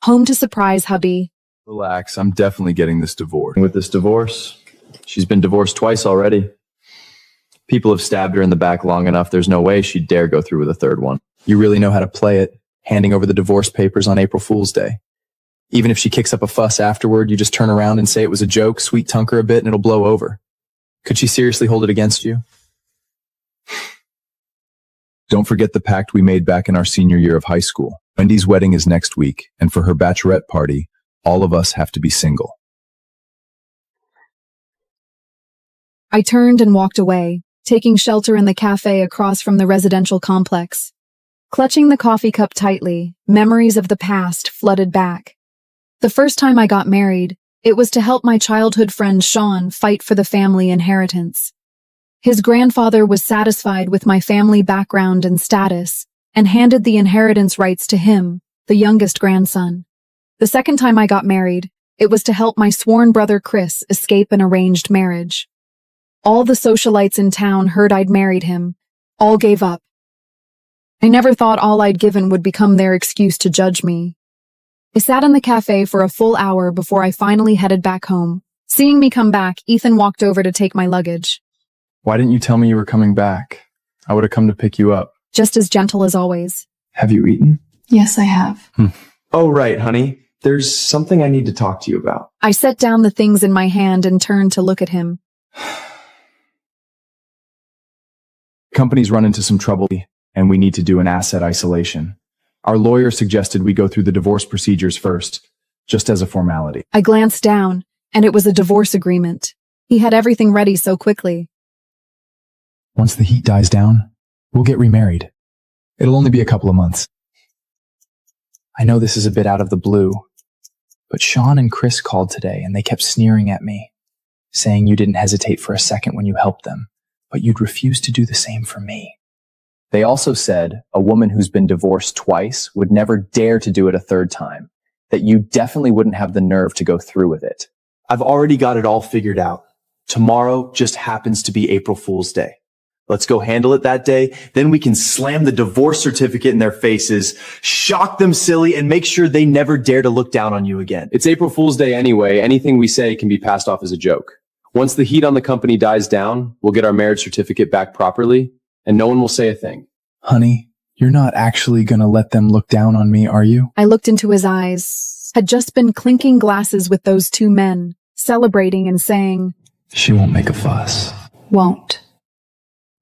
home to surprise hubby. Relax, I'm definitely getting this divorce. With this divorce, she's been divorced twice already. People have stabbed her in the back long enough, there's no way she'd dare go through with a third one. You really know how to play it, handing over the divorce papers on April Fool's Day. Even if she kicks up a fuss afterward, you just turn around and say it was a joke, sweet-tunk her a bit, and it'll blow over. Could she seriously hold it against you? Don't forget the pact we made back in our senior year of high school. Wendy's wedding is next week, and for her bachelorette party, all of us have to be single. I turned and walked away, taking shelter in the cafe across from the residential complex. Clutching the coffee cup tightly, memories of the past flooded back. The first time I got married, it was to help my childhood friend Sean fight for the family inheritance. His grandfather was satisfied with my family background and status, and handed the inheritance rights to him, the youngest grandson. The second time I got married, it was to help my sworn brother Chris escape an arranged marriage. All the socialites in town heard I'd married him. All gave up. I never thought all I'd given would become their excuse to judge me. I sat in the cafe for a full hour before I finally headed back home. Seeing me come back, Ethan walked over to take my luggage. Why didn't you tell me you were coming back? I would have come to pick you up. Just as gentle as always. Have you eaten? Yes, I have. Oh, right, honey. There's something I need to talk to you about. I set down the things in my hand and turned to look at him. Company's run into some trouble, and we need to do an asset isolation. Our lawyer suggested we go through the divorce procedures first, just as a formality. I glanced down, and it was a divorce agreement. He had everything ready so quickly. Once the heat dies down, we'll get remarried. It'll only be a couple of months. I know this is a bit out of the blue, but Sean and Chris called today and they kept sneering at me, saying you didn't hesitate for a second when you helped them, but you'd refuse to do the same for me. They also said a woman who's been divorced twice would never dare to do it a third time, that you definitely wouldn't have the nerve to go through with it. I've already got it all figured out. Tomorrow just happens to be April Fool's Day. Let's go handle it that day. Then we can slam the divorce certificate in their faces, shock them silly, and make sure they never dare to look down on you again. It's April Fool's Day anyway. Anything we say can be passed off as a joke. Once the heat on the company dies down, we'll get our marriage certificate back properly, and no one will say a thing. Honey, you're not actually gonna let them look down on me, are you? I looked into his eyes, had just been clinking glasses with those two men, celebrating and saying, She won't make a fuss. Won't.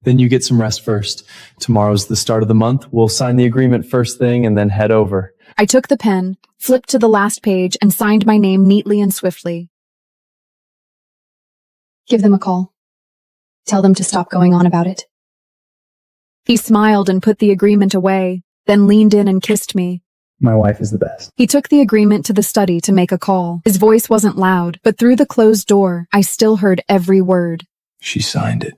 Then you get some rest first. Tomorrow's the start of the month. We'll sign the agreement first thing and then head over. I took the pen, flipped to the last page, and signed my name neatly and swiftly. Give them a call. Tell them to stop going on about it. He smiled and put the agreement away, then leaned in and kissed me. My wife is the best. He took the agreement to the study to make a call. His voice wasn't loud, but through the closed door, I still heard every word. She signed it.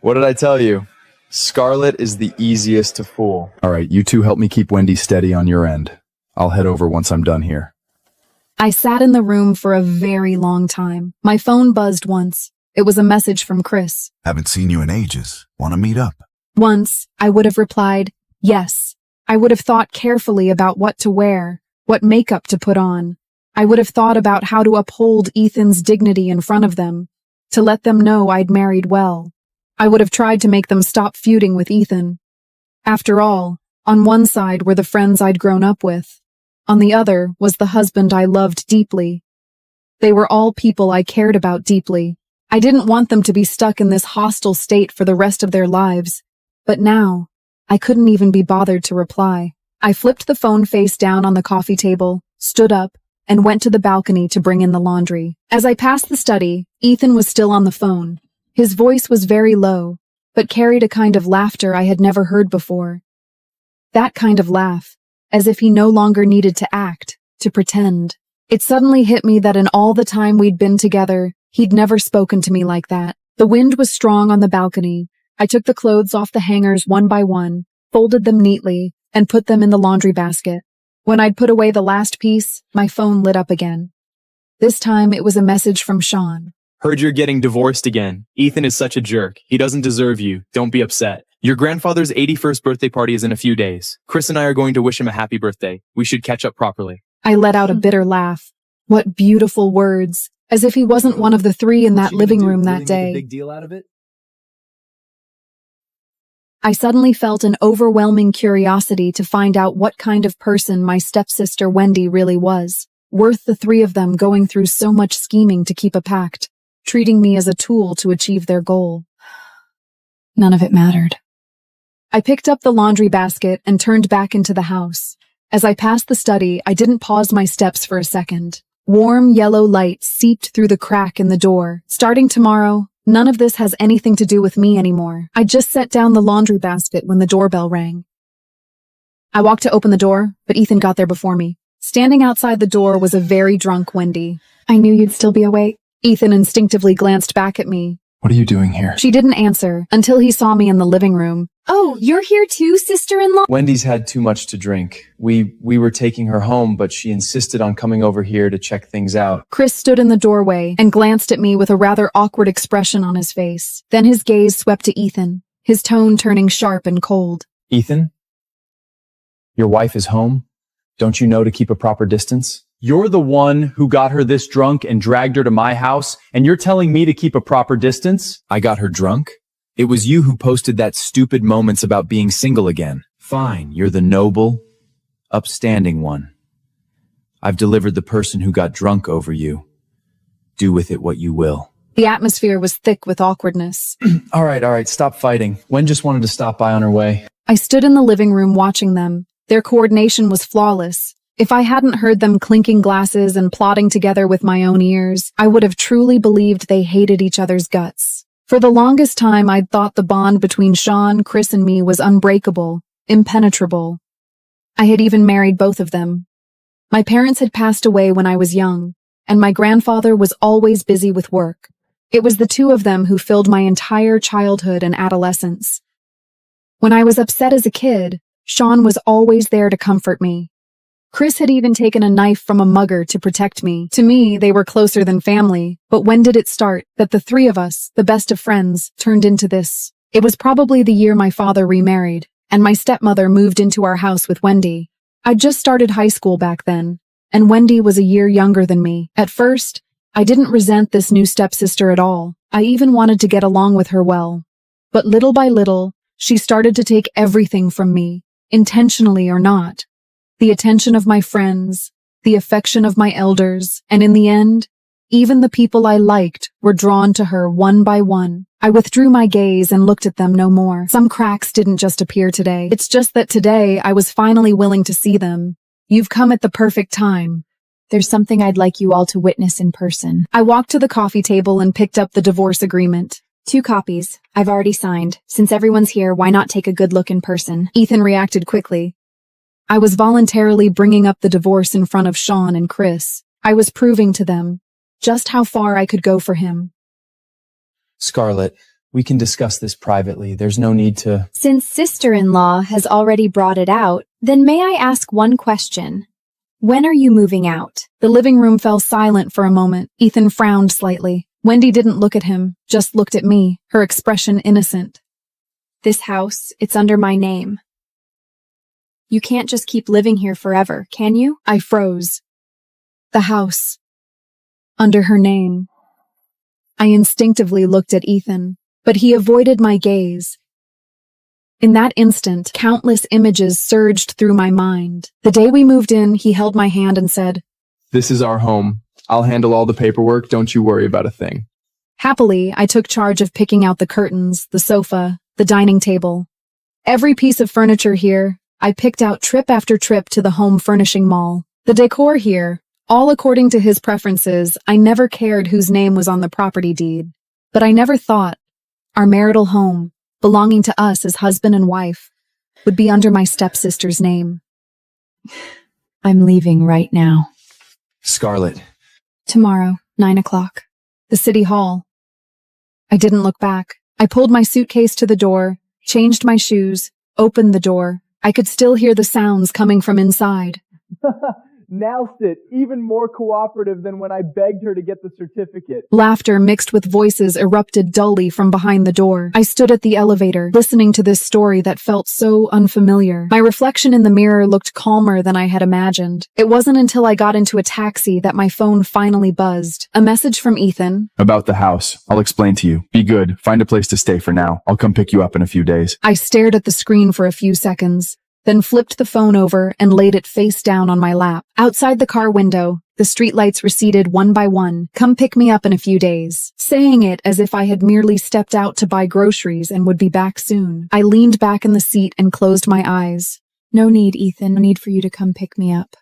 What did I tell you? Scarlett is the easiest to fool. All right, you two help me keep Wendy steady on your end. I'll head over once I'm done here. I sat in the room for a very long time. My phone buzzed once. It was a message from Chris. Haven't seen you in ages. Want to meet up? Once, I would have replied, yes. I would have thought carefully about what to wear, what makeup to put on. I would have thought about how to uphold Ethan's dignity in front of them, to let them know I'd married well. I would have tried to make them stop feuding with Ethan. After all, on one side were the friends I'd grown up with. On the other was the husband I loved deeply. They were all people I cared about deeply. I didn't want them to be stuck in this hostile state for the rest of their lives. But now, I couldn't even be bothered to reply. I flipped the phone face down on the coffee table, stood up, and went to the balcony to bring in the laundry. As I passed the study, Ethan was still on the phone. His voice was very low, but carried a kind of laughter I had never heard before. That kind of laugh, as if he no longer needed to act, to pretend. It suddenly hit me that in all the time we'd been together, he'd never spoken to me like that. The wind was strong on the balcony. I took the clothes off the hangers one by one, folded them neatly, and put them in the laundry basket. When I'd put away the last piece, my phone lit up again. This time it was a message from Sean. Heard you're getting divorced again. Ethan is such a jerk. He doesn't deserve you. Don't be upset. Your grandfather's 81st birthday party is in a few days. Chris and I are going to wish him a happy birthday. We should catch up properly. I let out a bitter laugh. What beautiful words, as if he wasn't one of the three in that living room that day. Big deal out of it? I suddenly felt an overwhelming curiosity to find out what kind of person my stepsister Wendy really was, worth the three of them going through so much scheming to keep a pact, treating me as a tool to achieve their goal. None of it mattered. I picked up the laundry basket and turned back into the house. As I passed the study, I didn't pause my steps for a second. Warm yellow light seeped through the crack in the door. Starting tomorrow, none of this has anything to do with me anymore. I just set down the laundry basket when the doorbell rang. I walked to open the door, but Ethan got there before me. Standing outside the door was a very drunk Wendy. I knew you'd still be awake. Ethan instinctively glanced back at me. What are you doing here? She didn't answer until he saw me in the living room. Oh, you're here too, sister-in-law? Wendy's had too much to drink. We were taking her home, but she insisted on coming over here to check things out. Chris stood in the doorway and glanced at me with a rather awkward expression on his face. Then his gaze swept to Ethan, his tone turning sharp and cold. Ethan? Your wife is home? Don't you know to keep a proper distance? You're the one who got her this drunk and dragged her to my house, and you're telling me to keep a proper distance? I got her drunk? It was you who posted that stupid moments about being single again. Fine, you're the noble, upstanding one. I've delivered the person who got drunk over you. Do with it what you will. The atmosphere was thick with awkwardness. All right, stop fighting. Wen just wanted to stop by on her way. I stood in the living room watching them. Their coordination was flawless. If I hadn't heard them clinking glasses and plotting together with my own ears, I would have truly believed they hated each other's guts. For the longest time, I'd thought the bond between Sean, Chris, and me was unbreakable, impenetrable. I had even married both of them. My parents had passed away when I was young, and my grandfather was always busy with work. It was the two of them who filled my entire childhood and adolescence. When I was upset as a kid, Sean was always there to comfort me. Chris had even taken a knife from a mugger to protect me. To me, they were closer than family. But when did it start that the three of us, the best of friends, turned into this? It was probably the year my father remarried, and my stepmother moved into our house with Wendy. I'd just started high school back then, and Wendy was a year younger than me. At first, I didn't resent this new stepsister at all. I even wanted to get along with her well. But little by little, she started to take everything from me, intentionally or not. The attention of my friends, the affection of my elders, and in the end, even the people I liked were drawn to her one by one. I withdrew my gaze and looked at them no more. Some cracks didn't just appear today. It's just that today I was finally willing to see them. You've come at the perfect time. There's something I'd like you all to witness in person. I walked to the coffee table and picked up the divorce agreement. 2 copies. I've already signed. Since everyone's here, why not take a good look in person? Ethan reacted quickly. I was voluntarily bringing up the divorce in front of Sean and Chris. I was proving to them just how far I could go for him. Scarlett, we can discuss this privately. There's no need to... Since sister-in-law has already brought it out, then may I ask one question? When are you moving out? The living room fell silent for a moment. Ethan frowned slightly. Wendy didn't look at him, just looked at me, her expression innocent. This house, it's under my name. You can't just keep living here forever, can you? I froze. The house. Under her name. I instinctively looked at Ethan, but he avoided my gaze. In that instant, countless images surged through my mind. The day we moved in, he held my hand and said, This is our home. I'll handle all the paperwork. Don't you worry about a thing. Happily, I took charge of picking out the curtains, the sofa, the dining table. Every piece of furniture here, I picked out trip after trip to the home furnishing mall. The decor here, all according to his preferences. I never cared whose name was on the property deed. But I never thought our marital home, belonging to us as husband and wife, would be under my stepsister's name. I'm leaving right now. Scarlett. Tomorrow, 9 o'clock. The city hall. I didn't look back. I pulled my suitcase to the door, changed my shoes, opened the door. I could still hear the sounds coming from inside. Nailed it. Even more cooperative than when I begged her to get the certificate. Laughter mixed with voices erupted dully from behind the door. I stood at the elevator, listening to this story that felt so unfamiliar. My reflection in the mirror looked calmer than I had imagined. It wasn't until I got into a taxi that my phone finally buzzed. A message from Ethan. About the house. I'll explain to you. Be good. Find a place to stay for now. I'll come pick you up in a few days. I stared at the screen for a few seconds, then flipped the phone over and laid it face down on my lap. Outside the car window, the streetlights receded one by one. Come pick me up in a few days. Saying it as if I had merely stepped out to buy groceries and would be back soon. I leaned back in the seat and closed my eyes. No need, Ethan. No need for you to come pick me up.